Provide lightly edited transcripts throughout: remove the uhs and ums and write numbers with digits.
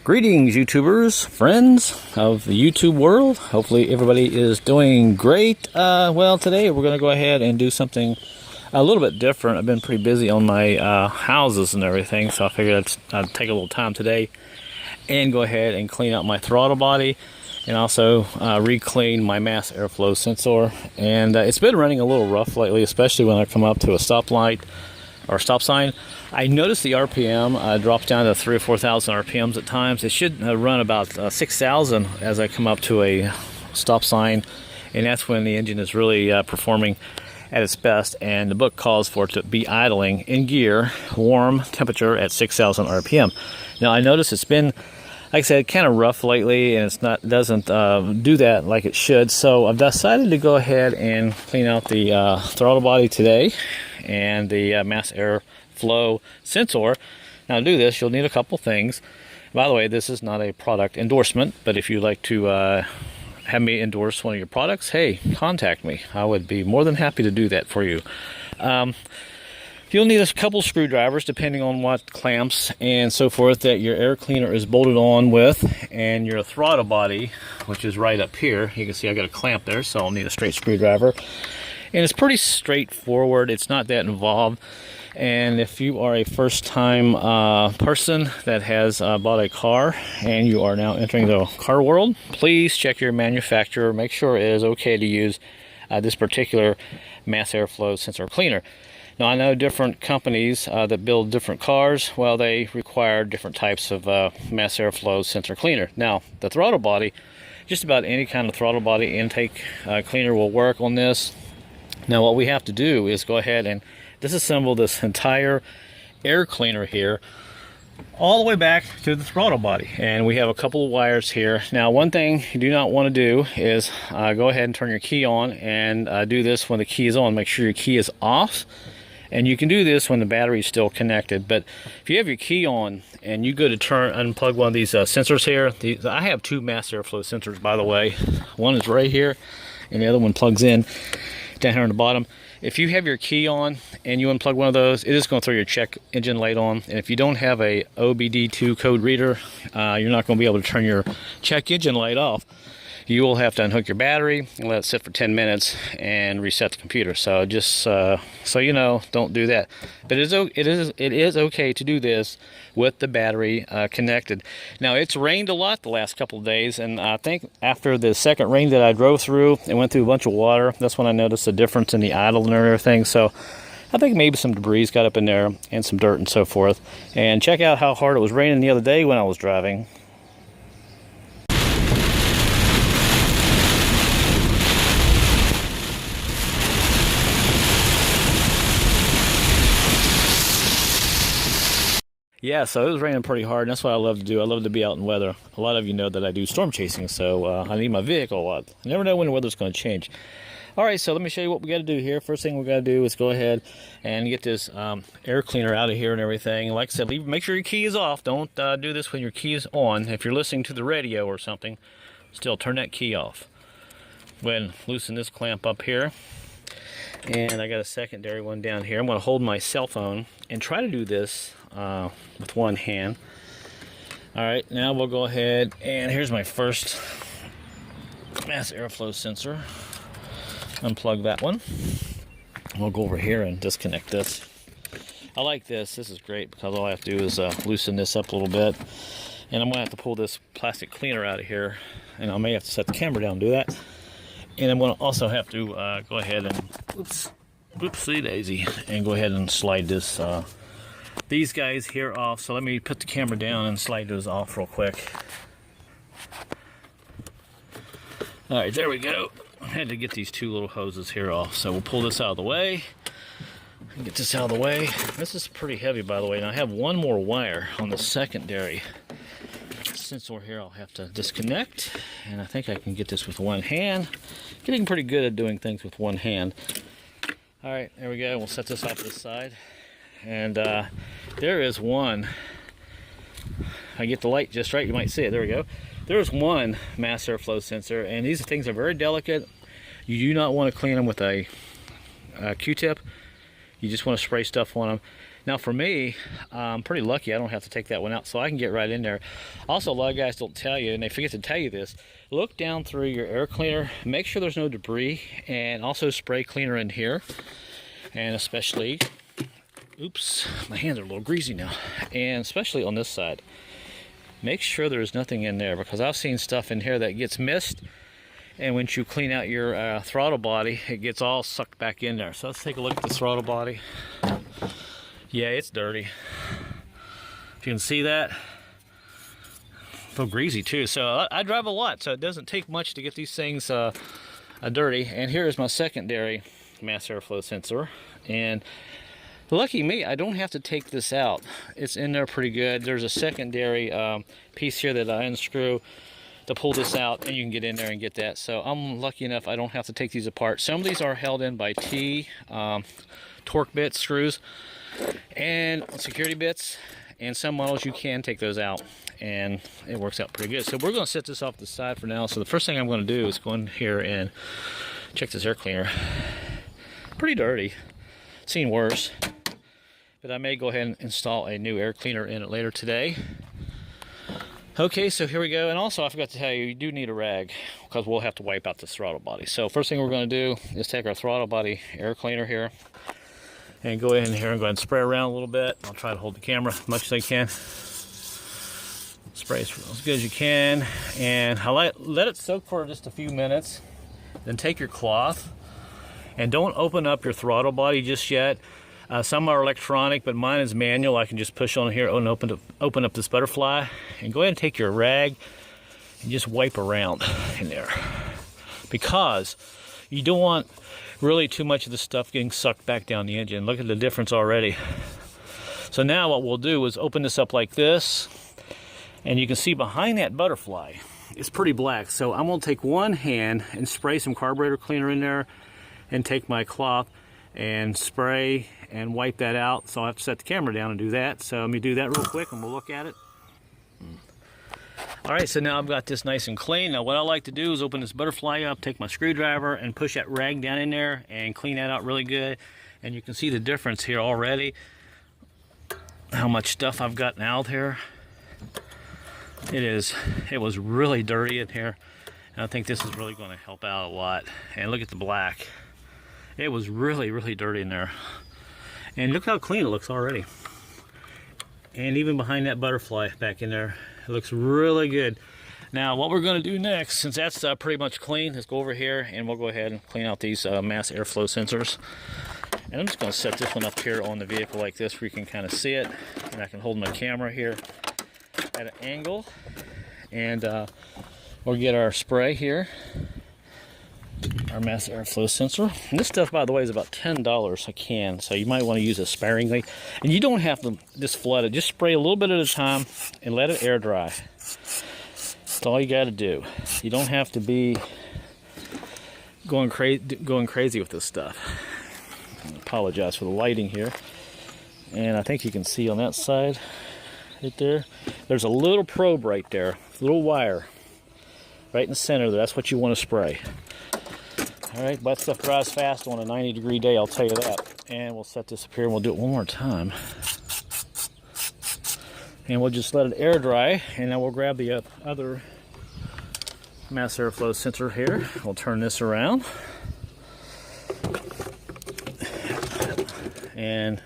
Greetings, YouTubers, friends of the YouTube world. Hopefully everybody is doing great. Well, today we're going to go ahead and do something a little bit different. I've been pretty busy on my houses and everything, so I figured I'd take a little time today and go ahead and clean out my throttle body and also re-clean my mass airflow sensor. And it's been running a little rough lately, especially when I come up to a stoplight or stop sign. I noticed the RPM drops down to 3,000 or 4,000 RPMs at times. It should run about 6,000 as I come up to a stop sign, and that's when the engine is really performing at its best. And the book calls for it to be idling in gear, warm temperature at 6,000 RPM. Now I noticed it's been, like I said, kind of rough lately, and doesn't do that like it should. So I've decided to go ahead and clean out the throttle body today and the mass airflow sensor. Now to do this, you'll need a couple things. By the way, this is not a product endorsement, but if you'd like to have me endorse one of your products, hey, contact me. I would be more than happy to do that for you. You'll need a couple screwdrivers depending on what clamps and so forth that your air cleaner is bolted on with, and your throttle body, which is right up here. You can see I got a clamp there, so I'll need a straight screwdriver. And it's pretty straightforward. It's not that involved. And if you are a first-time person that has bought a car and you are now entering the car world, please check your manufacturer. Make sure it is okay to use this particular mass airflow sensor cleaner. Now, I know different companies that build different cars, well, they require different types of mass airflow sensor cleaner. Now, the throttle body, just about any kind of throttle body intake cleaner will work on this. Now, what we have to do is go ahead and disassemble this entire air cleaner here all the way back to the throttle body. And we have a couple of wires here. Now, one thing you do not want to do is go ahead and turn your key on and do this when the key is on. Make sure your key is off. And you can do this when the battery is still connected. But if you have your key on and you go to unplug one of these sensors here, I have two mass airflow sensors, by the way. One is right here, and the other one plugs in down here on the bottom. If you have your key on and you unplug one of those, it is going to throw your check engine light on. And if you don't have a OBD2 code reader, you're not going to be able to turn your check engine light off. You will have to unhook your battery and let it sit for 10 minutes and reset the computer. So just so you know, don't do that. But it is okay to do this with the battery connected. Now, it's rained a lot the last couple of days, and I think after the second rain that I drove through and went through a bunch of water, that's when I noticed the difference in the idle and everything. So I think maybe some debris got up in there and some dirt and so forth. And check out how hard it was raining the other day when I was driving. Yeah, so it was raining pretty hard, and that's what I love to do. I love to be out in weather. A lot of you know that I do storm chasing, so I need my vehicle a lot. I never know when the weather's going to change. All right, so let me show you what we got to do here. First thing we got to do is go ahead and get this air cleaner out of here and everything. Like I said, make sure your key is off. Don't do this when your key is on. If you're listening to the radio or something, still turn that key off. Go ahead and loosen this clamp up here. And I got a secondary one down here. I'm going to hold my cell phone and try to do this with one hand. All right, now we'll go ahead, and here's my first mass airflow sensor. Unplug that one. We'll go over here and disconnect this. I like this. This is great because all I have to do is loosen this up a little bit. And I'm going to have to pull this plastic cleaner out of here, and I may have to set the camera down and do that. And I'm going to also have to go ahead and, whoopsie daisy, and go ahead and slide this these guys here off. So let me put the camera down and slide those off real quick. All right, there we go. I had to get these two little hoses here off. So we'll pull this out of the way and get this out of the way. This is pretty heavy, by the way. And I have one more wire on the secondary sensor here. I'll have to disconnect, and I think I can get this with one hand. Getting pretty good at doing things with one hand. All right, there we go. We'll set this off to the side. And there is one. I get the light just right, you might see it. There we go. There's one mass airflow sensor, and these things are very delicate. You do not want to clean them with a Q-tip. You just want to spray stuff on them. Now for me, I'm pretty lucky I don't have to take that one out, so I can get right in there. Also, a lot of guys don't tell you, and they forget to tell you this, look down through your air cleaner, make sure there's no debris, and also spray cleaner in here. And especially, oops, my hands are a little greasy now, and especially on this side. Make sure there's nothing in there, because I've seen stuff in here that gets missed, and when you clean out your throttle body, it gets all sucked back in there. So let's take a look at the throttle body. Yeah, it's dirty. If you can see that. A little greasy too. So I drive a lot, so it doesn't take much to get these things dirty. And here is my secondary mass airflow sensor. And lucky me, I don't have to take this out. It's in there pretty good. There's a secondary piece here that I unscrew to pull this out, and you can get in there and get that. So I'm lucky enough I don't have to take these apart. Some of these are held in by T torque bit screws and security bits, and some models you can take those out and it works out pretty good. So we're going to set this off to the side for now. So the first thing I'm going to do is go in here and check this air cleaner. Pretty dirty, seen worse, but I may go ahead and install a new air cleaner in it later today. Okay, so here we go. And also I forgot to tell you, you do need a rag because we'll have to wipe out the throttle body. So first thing we're going to do is take our throttle body air cleaner here and go in here and go ahead and spray around a little bit. I'll try to hold the camera as much as I can. Spray as good as you can, and let it soak for just a few minutes. Then take your cloth, and don't open up your throttle body just yet. Some are electronic, but mine is manual. I can just push on here and open up this butterfly, and go ahead and take your rag and just wipe around in there, because you don't want really too much of the stuff getting sucked back down the engine. Look at the difference already. So now what we'll do is open this up like this, and you can see behind that butterfly it's pretty black. So I'm going to take one hand and spray some carburetor cleaner in there, and take my cloth and spray and wipe that out. So I have to set the camera down and do that. So let me do that real quick and we'll look at it. Alright, so now I've got this nice and clean. Now what I like to do is open this butterfly up, take my screwdriver and push that rag down in there and clean that out really good. And you can see the difference here already, how much stuff I've gotten out here. It was really dirty in here, and I think this is really going to help out a lot. And look at the black. It was really, really dirty in there. And look how clean it looks already. And even behind that butterfly back in there, it looks really good. Now what we're going to do next, since that's pretty much clean, let's go over here and we'll go ahead and clean out these mass airflow sensors. And I'm just going to set this one up here on the vehicle like this where you can kind of see it. And I can hold my camera here at an angle. And we'll get our spray here, our mass airflow sensor. And this stuff, by the way, is about $10 a can, so you might want to use it sparingly. And you don't have to just flood it. Just spray a little bit at a time and let it air dry. That's all you got to do. You don't have to be going crazy with this stuff. I apologize for the lighting here. And I think you can see on that side right there, there's a little probe right there, a little wire right in the center there. That's what you want to spray. Alright, but that stuff dries fast on a 90-degree day, I'll tell you that. And we'll set this up here and we'll do it one more time. And we'll just let it air dry, and then we'll grab the other mass airflow sensor here. We'll turn this around. And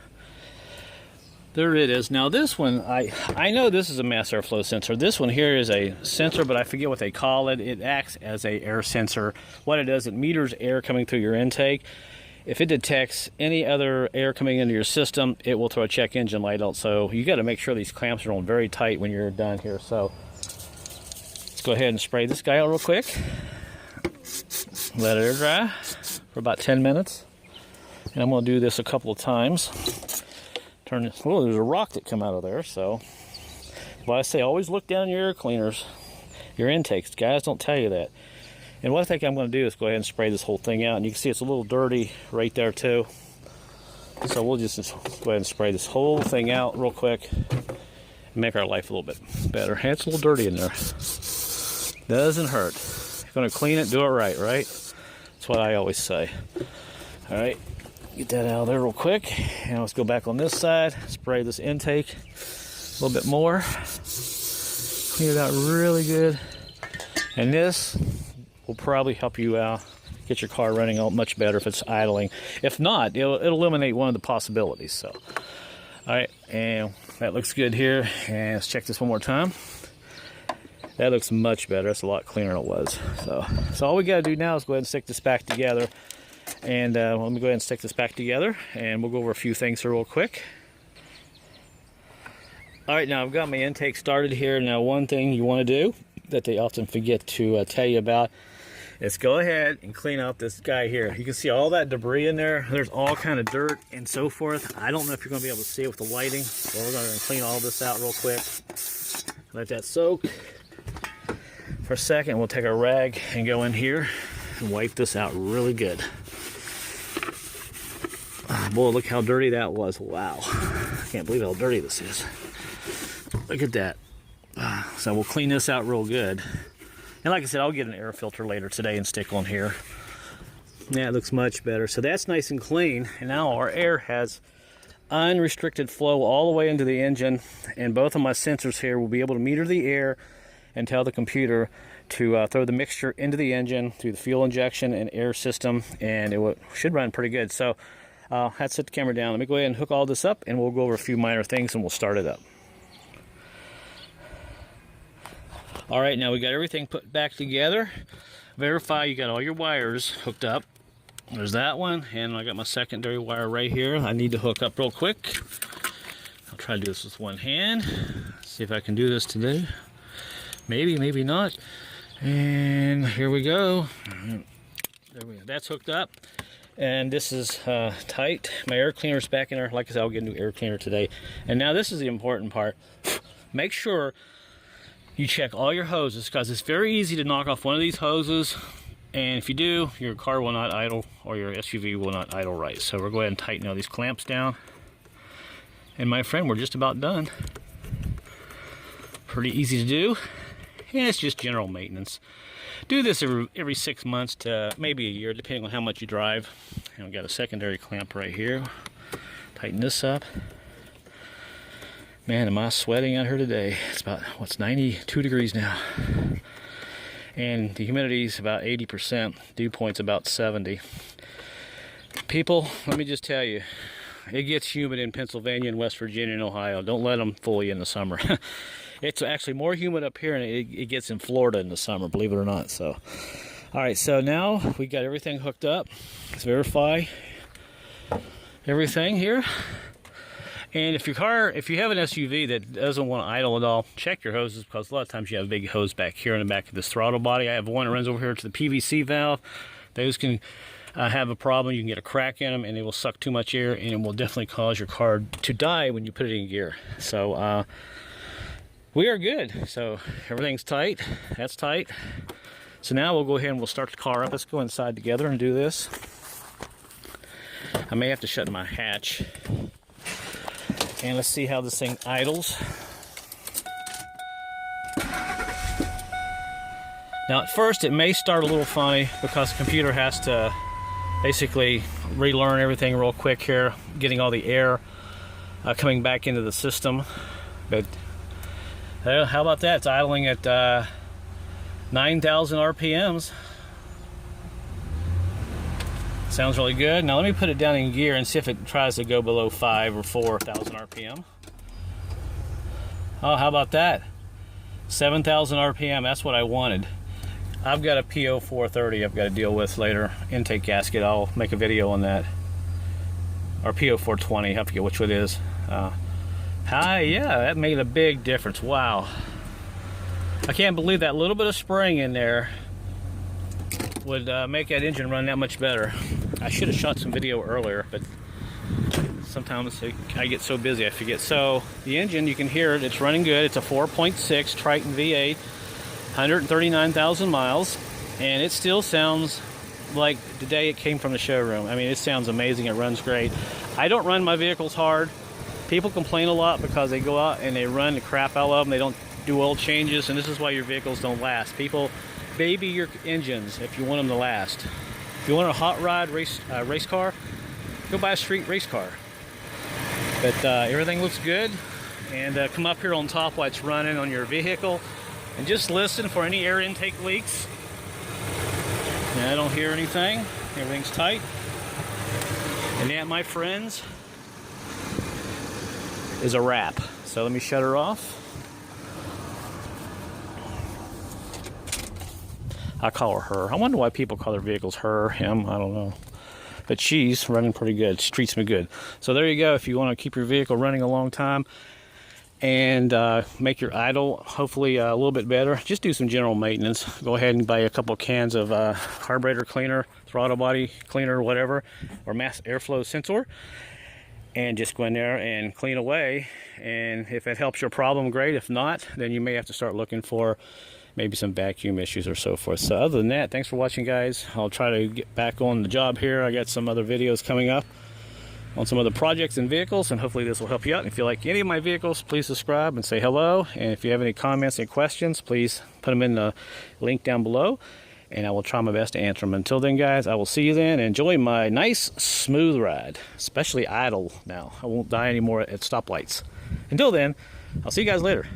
there it is. Now this one, I know this is a mass airflow sensor. This one here is a sensor, but I forget what they call it. It acts as a air sensor. What it does, it meters air coming through your intake. If it detects any other air coming into your system, it will throw a check engine light out. So you got to make sure these clamps are on very tight when you're done here. So let's go ahead and spray this guy out real quick. Let it air dry for about 10 minutes. And I'm going to do this a couple of times. Turn this. Oh, there's a rock that come out of there. So, well, I say always look down your air cleaners, your intakes. Guys don't tell you that. And what I think I'm going to do is go ahead and spray this whole thing out. And you can see it's a little dirty right there too. So we'll just go ahead and spray this whole thing out real quick and make our life a little bit better. And it's a little dirty in there. Doesn't hurt. If you're going to clean it, do it right, right? That's what I always say. All right. Get that out of there real quick. And let's go back on this side. Spray this intake a little bit more. Clean it out really good. And this will probably help you get your car running out much better if it's idling. If not, it'll eliminate one of the possibilities. So, all right, and that looks good here. And let's check this one more time. That looks much better. That's a lot cleaner than it was. So all we got to do now is go ahead and stick this back together. And let me go ahead and stick this back together, and we'll go over a few things here real quick. All right, now I've got my intake started here. Now, one thing you want to do that they often forget to tell you about is go ahead and clean out this guy here. You can see all that debris in there. There's all kind of dirt and so forth. I don't know if you're going to be able to see it with the lighting. So we're going to clean all this out real quick. Let that soak for a second. We'll take our rag and go in here and wipe this out really good. Boy, look how dirty that was. Wow. I can't believe how dirty this is. Look at that. So we'll clean this out real good. And like I said, I'll get an air filter later today and stick on here. Yeah, it looks much better. So that's nice and clean. And now our air has unrestricted flow all the way into the engine. And both of my sensors here will be able to meter the air and tell the computer to throw the mixture into the engine through the fuel injection and air system. And it should run pretty good. So let's set the camera down. Let me go ahead and hook all this up, and we'll go over a few minor things, and we'll start it up. All right, now we got everything put back together. Verify you got all your wires hooked up. There's that one, and I got my secondary wire right here. I need to hook up real quick. I'll try to do this with one hand. See if I can do this today. Maybe, maybe not. And here we go. There we go. That's hooked up. And this is tight. My air cleaner's back in there. Like I said, I'll get a new air cleaner today. And now this is the important part. Make sure you check all your hoses, because it's very easy to knock off one of these hoses. And if you do, your car will not idle, or your SUV will not idle right. So we'll go ahead and tighten all these clamps down. And my friend, we're just about done. Pretty easy to do. And it's just general maintenance. Do this every 6 months to maybe a year, depending on how much you drive. And we've got a secondary clamp right here. Tighten this up. Man, am I sweating out here today. It's about, what's 92 degrees now. And the humidity is about 80%. Dew point's about 70. People, let me just tell you, it gets humid in Pennsylvania and West Virginia and Ohio. Don't let them fool you in the summer. It's actually more humid up here than it gets in Florida in the summer, believe it or not. So, all right, so now we got everything hooked up. Let's verify everything here. And if you have an SUV that doesn't want to idle at all, check your hoses, because a lot of times you have a big hose back here in the back of this throttle body. I have one that runs over here to the PVC valve. Those can have a problem. You can get a crack in them, and they will suck too much air, and it will definitely cause your car to die when you put it in gear. So we are good. So everything's tight. That's tight. So now we'll go ahead and we'll start the car up. Let's go inside together and do this. I may have to shut my hatch. And let's see how this thing idles. Now at first it may start a little funny, because the computer has to basically relearn everything real quick here, getting all the air coming back into the system. But how about that? It's idling at 9,000 RPMs. Sounds really good. Now let me put it down in gear and see if it tries to go below 5 or 4,000 RPM. Oh, how about that? 7,000 RPM, that's what I wanted. I've got a PO 430 I've got to deal with later. Intake gasket, I'll make a video on that. Or PO 420, I forget which one it is. Yeah, that made a big difference. Wow. I can't believe that little bit of spraying in there would make that engine run that much better. I should have shot some video earlier, but sometimes I get so busy I forget. So the engine, you can hear it, it's running good. It's a 4.6 Triton V8, 139,000 miles, and it still sounds like the day it came from the showroom. I mean, it sounds amazing. It runs great. I don't run my vehicles hard. People complain a lot because they go out and they run the crap out of them. They don't do oil changes, and this is why your vehicles don't last. People baby your engines if you want them to last. If you want a hot rod race car, go buy a street race car. But everything looks good. And come up here on top while it's running on your vehicle and just listen for any air intake leaks. And I don't hear anything. Everything's tight. And that, my friends, is a wrap. So let me shut her off. I call her. I wonder why people call their vehicles her, him, I don't know. But she's running pretty good. She treats me good. So there you go. If you want to keep your vehicle running a long time and make your idle hopefully a little bit better, just do some general maintenance. Go ahead and buy a couple cans of carburetor cleaner, throttle body cleaner, whatever, or mass airflow sensor, and just go in there and clean away. And if it helps your problem, great. If not, then you may have to start looking for maybe some vacuum issues or so forth. So other than that, thanks for watching, guys. I'll try to get back on the job here. I got some other videos coming up on some other projects and vehicles, and hopefully this will help you out. And if you like any of my vehicles, please subscribe and say hello. And if you have any comments and questions, please put them in the link down below, and I will try my best to answer them. Until then, guys, I will see you then. Enjoy my nice, smooth ride, especially idle now. I won't die anymore at stoplights. Until then, I'll see you guys later.